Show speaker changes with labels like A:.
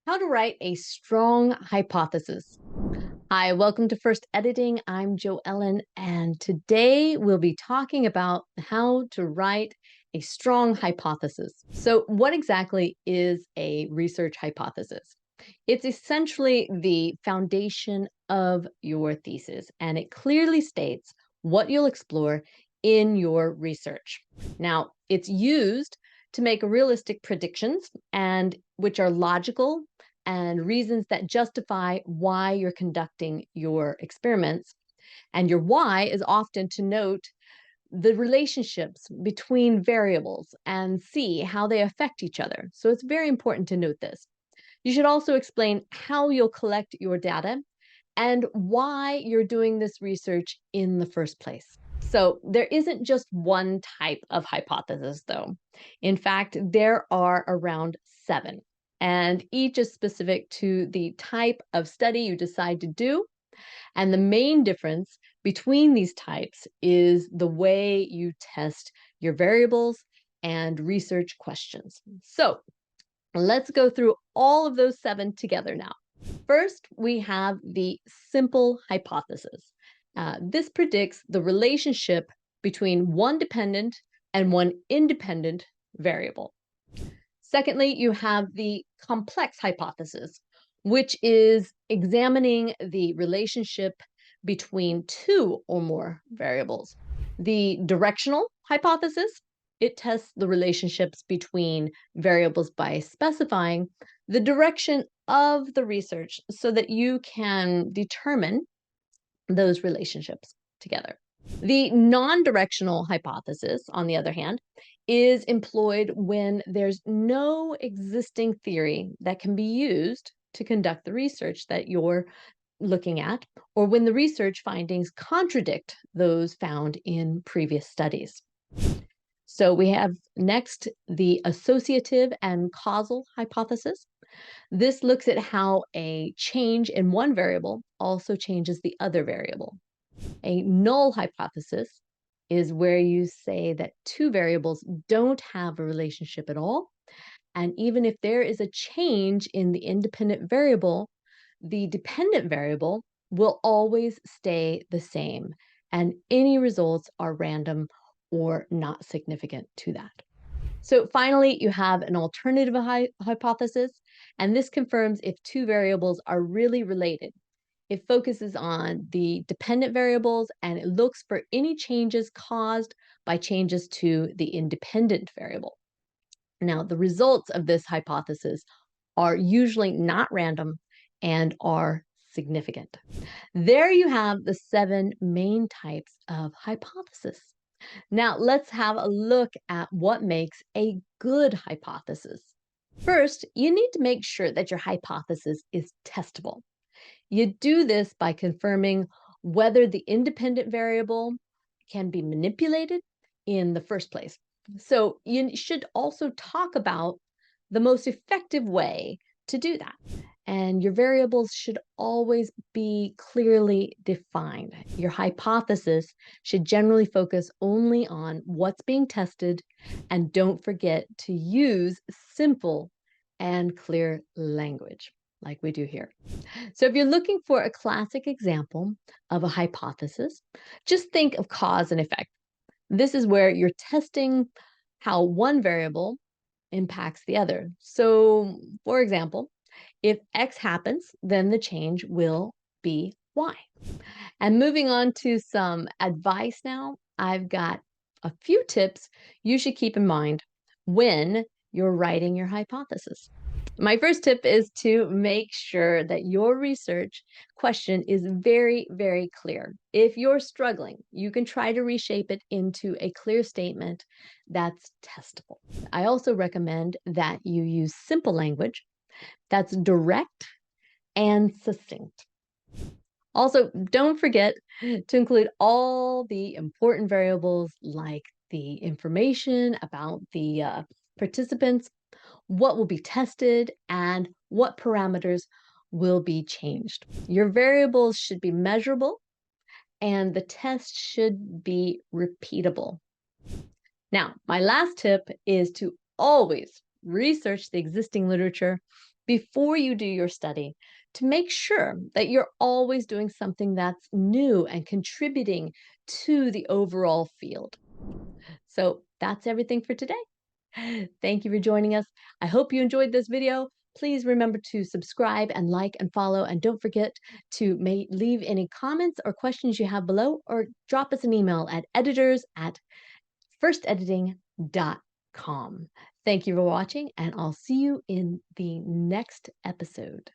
A: How to write a strong hypothesis. Hi, welcome to First Editing. I'm Jo Ellen, and today we'll be talking about how to write a strong hypothesis. So, what exactly is a research hypothesis? It's essentially the foundation of your thesis, and it clearly states what you'll explore in your research. Now, it's used to make realistic predictions and which are logical and reasons that justify why you're conducting your experiments. And your why is often to note the relationships between variables and see how they affect each other. So it's very important to note this. You should also explain how you'll collect your data and why you're doing this research in the first place. So, there isn't just one type of hypothesis, though. In fact, there are around seven, and each is specific to the type of study you decide to do. And the main difference between these types is the way you test your variables and research questions. So, let's go through all of those seven together now. First, we have the simple hypothesis. This predicts the relationship between one dependent and one independent variable. Secondly, you have the complex hypothesis, which is examining the relationship between two or more variables. The directional hypothesis, it tests the relationships between variables by specifying the direction of the research so that you can determine those relationships together. The non directional hypothesis, on the other hand, is employed when there's no existing theory that can be used to conduct the research that you're looking at, or when the research findings contradict those found in previous studies. So we have next the associative and causal hypothesis. This looks at how a change in one variable also changes the other variable. A null hypothesis is where you say that two variables don't have a relationship at all. And even if there is a change in the independent variable, the dependent variable will always stay the same. And any results are random or not significant to that. So finally, you have an alternative hypothesis, and this confirms if two variables are really related. It focuses on the dependent variables and it looks for any changes caused by changes to the independent variable. Now, the results of this hypothesis are usually not random and are significant. There you have the seven main types of hypothesis. Now, let's have a look at what makes a good hypothesis. First, you need to make sure that your hypothesis is testable. You do this by confirming whether the independent variable can be manipulated in the first place. So, you should also talk about the most effective way to do that. And your variables should always be clearly defined. Your hypothesis should generally focus only on what's being tested, and don't forget to use simple and clear language like we do here. So, if you're looking for a classic example of a hypothesis, just think of cause and effect. This is where you're testing how one variable impacts the other. So, for example, if X happens, then the change will be Y. And moving on to some advice now, I've got a few tips you should keep in mind when you're writing your hypothesis. My first tip is to make sure that your research question is very, very clear. If you're struggling, you can try to reshape it into a clear statement that's testable. I also recommend that you use simple language that's direct and succinct. Also, don't forget to include all the important variables like the information about the participants, what will be tested, and what parameters will be changed. Your variables should be measurable and the test should be repeatable. Now, my last tip is to always research the existing literature before you do your study to make sure that you're always doing something that's new and contributing to the overall field. So that's everything for today. Thank you for joining us. I hope you enjoyed this video. Please remember to subscribe and like and follow. And don't forget to leave any comments or questions you have below, or drop us an email at editors@firstediting.com. Thank you for watching, and I'll see you in the next episode.